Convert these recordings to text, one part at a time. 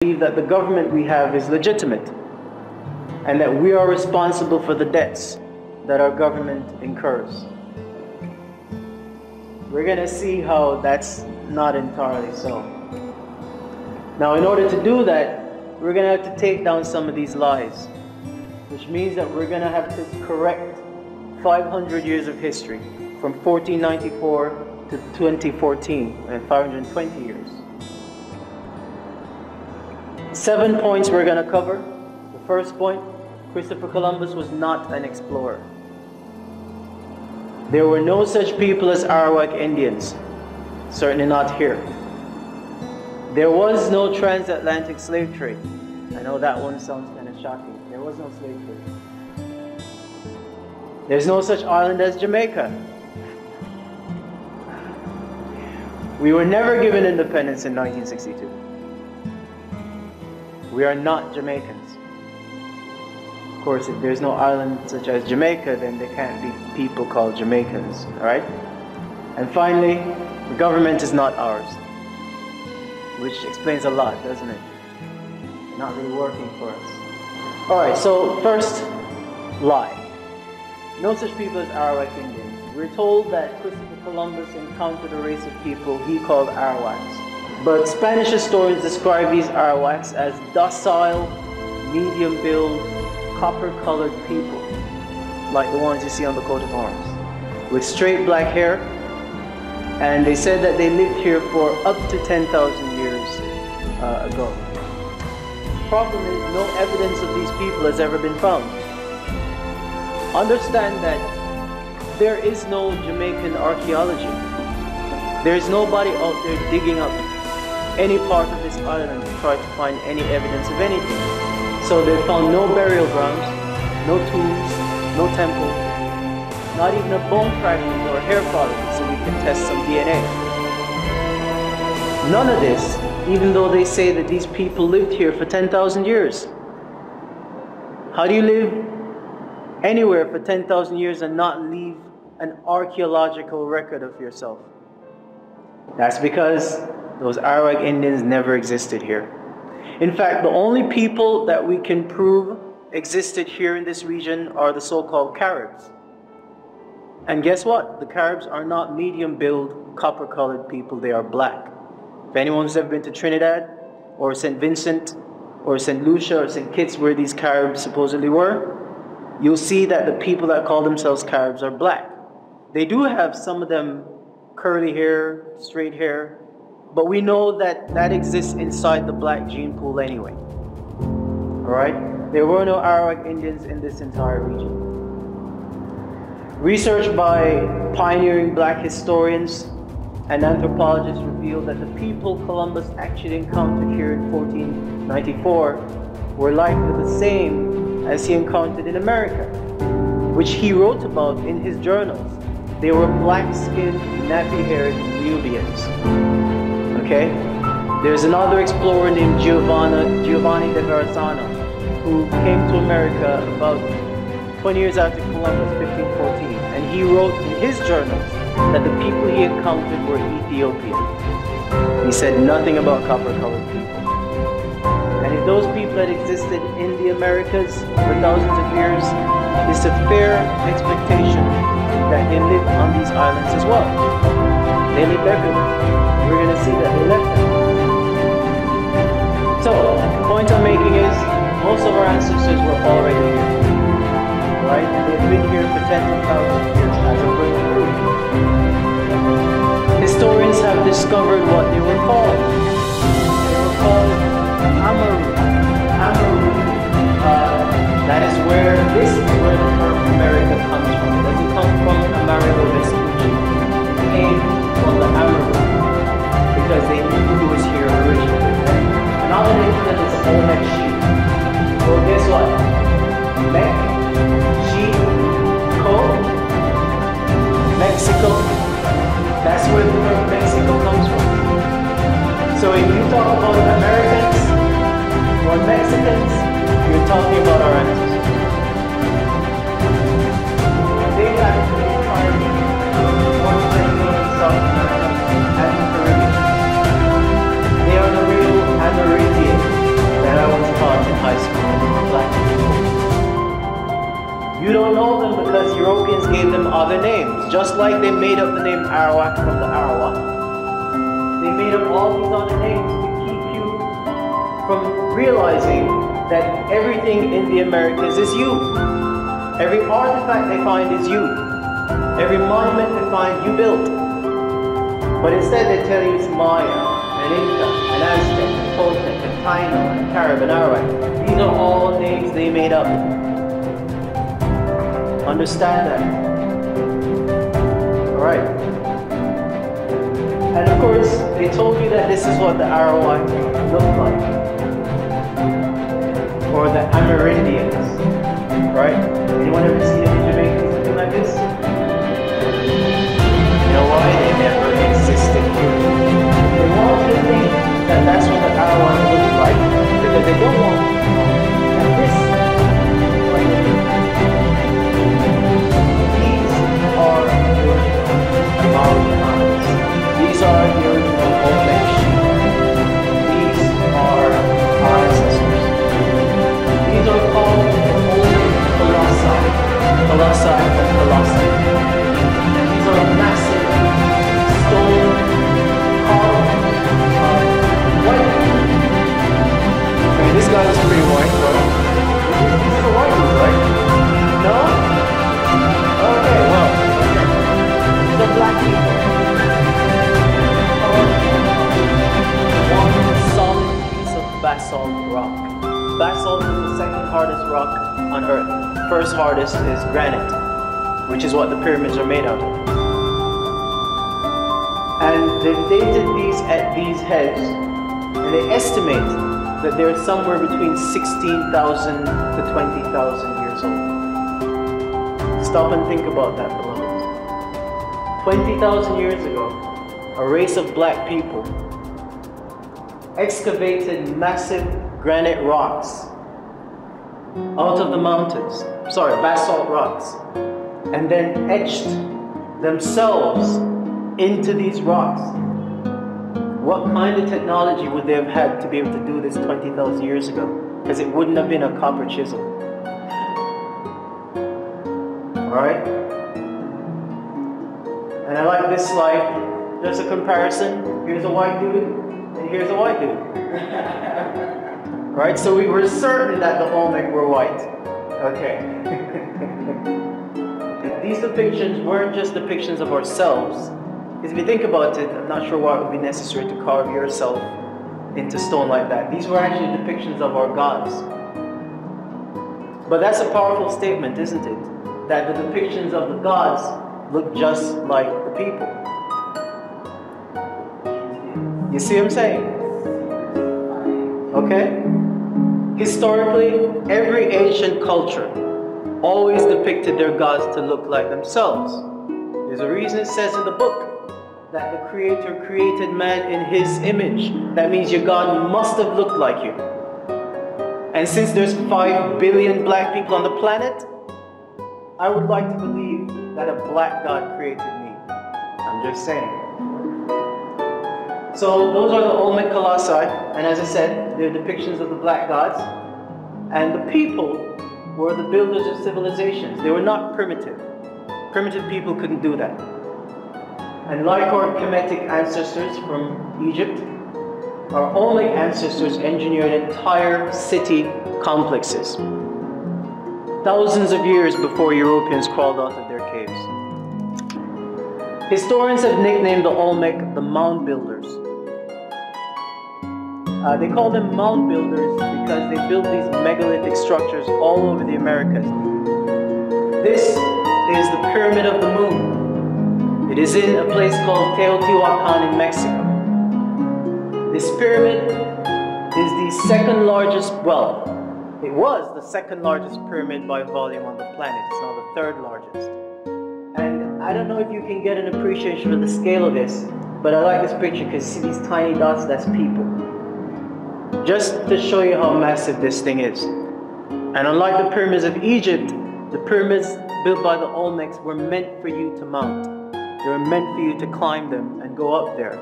believe that the government we have is legitimate and that we are responsible for the debts that our government incurs. We're going to see how that's not entirely so. Now, in order to do that, we're going to have to take down some of these lies, which means that we're going to have to correct 500 years of history from 1494 to 2014, and 520 years. 7 points we're going to cover. The first point, Christopher Columbus was not an explorer. There were no such people as Arawak Indians, certainly not here. There was no transatlantic slave trade. I know that one sounds kind of shocking. There was no slave trade. There's no such island as Jamaica. We were never given independence in 1962. We are not Jamaicans. Of course, if there's no island such as Jamaica, then there can't be people called Jamaicans, all right? And finally, the government is not ours, which explains a lot, doesn't it? Not really working for us. All right, so first, lie. No such people as Arawak Indians. We're told that Christopher Columbus encountered a race of people he called Arawaks. But Spanish historians describe these Arawaks as docile, medium-build, copper-colored people, like the ones you see on the coat of arms, with straight black hair, and they said that they lived here for up to 10,000 years ago. The problem is, no evidence of these people has ever been found. Understand that there is no Jamaican archaeology. There is nobody out there digging up any part of this island to try to find any evidence of anything. So they found no burial grounds, no tombs, no temples, not even a bone fragment or a hair follicle so we can test some DNA. None of this, even though they say that these people lived here for 10,000 years. How do you live anywhere for 10,000 years and not leave an archaeological record of yourself? That's because those Arawak Indians never existed here. In fact, the only people that we can prove existed here in this region are the so-called Caribs. And guess what? The Caribs are not medium-build, copper-colored people, they are black. If anyone's ever been to Trinidad, or St. Vincent, or St. Lucia, or St. Kitts, where these Caribs supposedly were, you'll see that the people that call themselves Caribs are black. They do have, some of them, curly hair, straight hair, but we know that that exists inside the black gene pool anyway. Alright? There were no Arawak Indians in this entire region. Research by pioneering black historians and anthropologists revealed that the people Columbus actually encountered here in 1494 were likely the same as he encountered in America, which he wrote about in his journals. They were black-skinned, nappy-haired Nubians. Okay? There's another explorer named Giovanni de Verrazano who came to America about 20 years after Columbus, 1514, and he wrote in his journals that the people he encountered were Ethiopian. He said nothing about copper-colored people. And if those people had existed in the Americas for thousands of years, it's a fair expectation that they lived on these islands as well. They lived everywhere. We're going to see that they left them. So, the point I'm making is, most of our ancestors were already here. Right? And they've been here for 10,000 years, as I'm going to prove. Historians have discovered what they were called. They were called Amaru. Amaru. That is where this is where the term America comes from. It doesn't come from Amerigo Vespucci. It came from the Amaru because they knew who was here originally. Another name for them is Olmec sheep. So guess what? Mech, sheep, coat, Mexico. That's where the term Mexico comes from. So if you talk about American other names. Just like they made up the name Arawak from the Arawak, they made up all these other names to keep you from realizing that everything in the Americas is you. Every artifact they find is you. Every monument they find, you built. But instead they tell you it's Maya, and Inca, and Aztec, and Toltec, and Taino, and Carib, and Arawak. These are all names they made up. Understand that. Alright. And of course, they told you that this is what the Arawak looked like. Or the Amerindians. Right? Anyone ever seen it in Jamaica, something like this? You know why? They never existed here. They want you to think that that's what the Arawak looks like, because they don't want you to know that this is what they do. These are the original Maori times. These are the original Olmec sheep. These are our ancestors. These are called the Olmec colossi. Colossi and colossi. These are massive stone carved white. I mean, this guy is pretty white, bro. This is a white dude, right? No? Okay, well, these are black people. One solid piece of basalt rock. Basalt is the second hardest rock on Earth. First hardest is granite, which is what the pyramids are made out of. And they've dated these at these heads, and they estimate that they're somewhere between 16,000 to 20,000 years old. Stop and think about that, beloveds. 20,000 years ago, a race of black people excavated massive granite rocks out of the mountains, basalt rocks, and then etched themselves into these rocks. What kind of technology would they have had to be able to do this 20,000 years ago? Because it wouldn't have been a copper chisel. Alright? And I like this slide. Just a comparison. Here's a white dude, and here's a white dude. Right? So we were certain that the Olmec were white. Okay. These depictions weren't just depictions of ourselves. Because if you think about it, I'm not sure why it would be necessary to carve yourself into stone like that. These were actually depictions of our gods. But that's a powerful statement, isn't it? That the depictions of the gods look just like the people. You see what I'm saying? Okay? Historically, every ancient culture always depicted their gods to look like themselves. There's a reason it says in the book that the Creator created man in His image. That means your God must have looked like you. And since there's 5 billion black people on the planet, I would like to believe that a black God created me. I'm just saying. So those are the Olmec colossi, and as I said, they're depictions of the black gods. And the people were the builders of civilizations. They were not primitive. Primitive people couldn't do that. And like our Kemetic ancestors from Egypt, our Olmec ancestors engineered entire city complexes. Thousands of years before Europeans crawled out of their caves. Historians have nicknamed the Olmec the mound builders. They call them mound builders because they built these megalithic structures all over the Americas. This is the Pyramid of the Moon. It is in a place called Teotihuacan in Mexico. This pyramid is the second largest, well, it was the second largest pyramid by volume on the planet. It's now the third largest. And I don't know if you can get an appreciation of the scale of this, but I like this picture because see these tiny dots, that's people. Just to show you how massive this thing is. And unlike the pyramids of Egypt, the pyramids built by the Olmecs were meant for you to mount. They were meant for you to climb them and go up there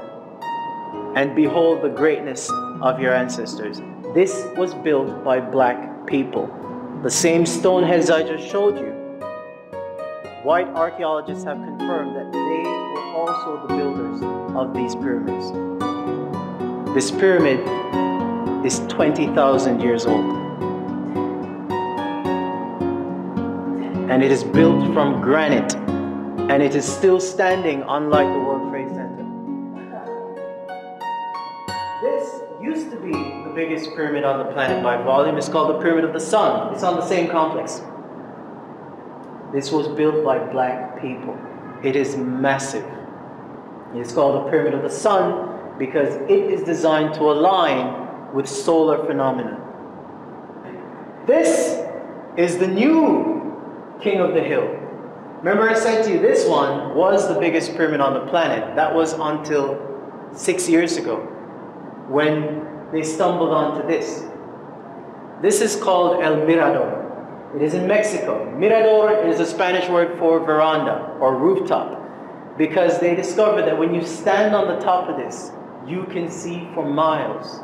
and behold the greatness of your ancestors. This was built by black people. The same stone heads I just showed you white archaeologists have confirmed that they were also the builders of these pyramids. This pyramid is 20,000 years old. And it is built from granite. And it is still standing, unlike the World Trade Center. This used to be the biggest pyramid on the planet by volume. It's called the Pyramid of the Sun. It's on the same complex. This was built by black people. It is massive. It's called the Pyramid of the Sun because it is designed to align with solar phenomena. This is the new King of the Hill. Remember I said to you, this one was the biggest pyramid on the planet. That was until 6 years ago when they stumbled onto this. This is called El Mirador. It is in Mexico. Mirador is a Spanish word for veranda or rooftop because they discovered that when you stand on the top of this, you can see for miles.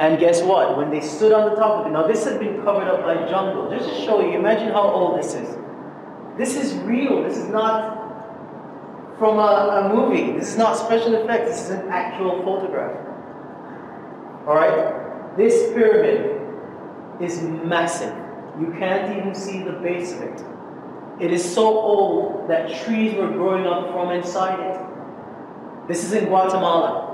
And guess what? When they stood on the top of it, now this had been covered up by jungle. Just to show you, imagine how old this is. This is real. This is not from a movie. This is not special effects. This is an actual photograph. Alright? This pyramid is massive. You can't even see the base of it. It is so old that trees were growing up from inside it. This is in Guatemala,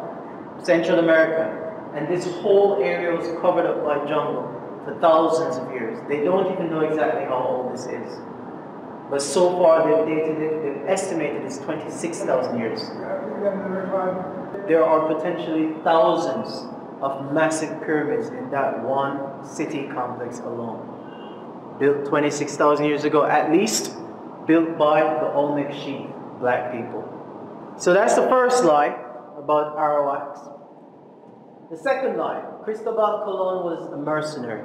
Central America. And this whole area was covered up by jungle for thousands of years. They don't even know exactly how old this is. But so far they've dated it, they've estimated it's 26,000 years. There are potentially thousands of massive pyramids in that one city complex alone. Built 26,000 years ago at least, built by the Olmec Sheep, black people. So that's the first lie about Arawaks. The second lie, Cristobal Colon was a mercenary.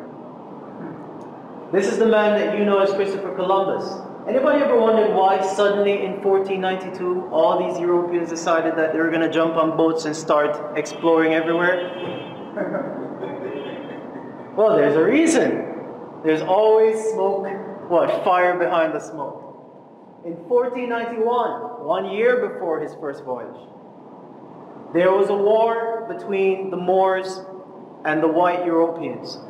This is the man that you know as Christopher Columbus. Anybody ever wondered why suddenly in 1492 all these Europeans decided that they were going to jump on boats and start exploring everywhere? Well, there's a reason. There's always smoke, fire behind the smoke. In 1491, 1 year before his first voyage, there was a war between the Moors and the white Europeans.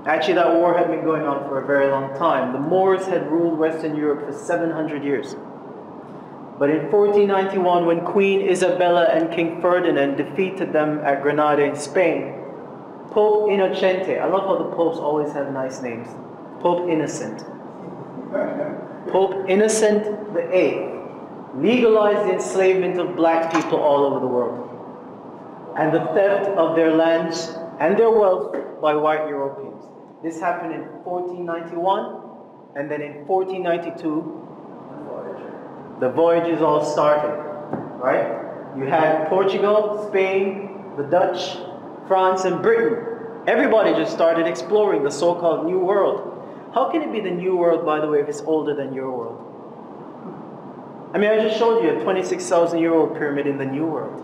Actually, that war had been going on for a very long time. The Moors had ruled Western Europe for 700 years. But in 1491, when Queen Isabella and King Ferdinand defeated them at Granada in Spain, Pope Innocente, I love how the popes always have nice names. Pope Innocent. Pope Innocent VIII legalized the enslavement of black people all over the world and the theft of their lands and their wealth by white Europeans. This happened in 1491, and then in 1492, the voyages all started, right? You had Portugal, Spain, the Dutch, France, and Britain. Everybody just started exploring the so-called New World. How can it be the New World, by the way, if it's older than your world? I mean, I just showed you a 26,000-year-old pyramid in the New World.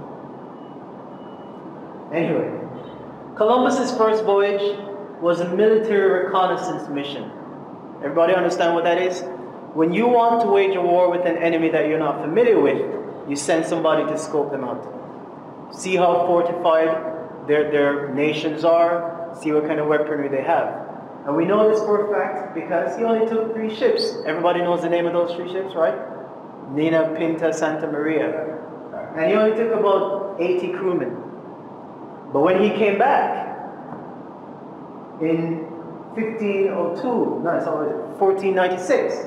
Anyway, Columbus's first voyage was a military reconnaissance mission. Everybody understand what that is? When you want to wage a war with an enemy that you're not familiar with, you send somebody to scope them out. See how fortified their nations are, see what kind of weaponry they have. And we know this for a fact because he only took 3 ships. Everybody knows the name of those 3 ships, right? Nina, Pinta, Santa Maria. And he only took about 80 crewmen. But when he came back in 1496,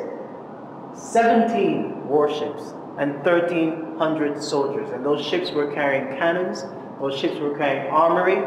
17 warships and 1,300 soldiers. And those ships were carrying cannons, those ships were carrying armory,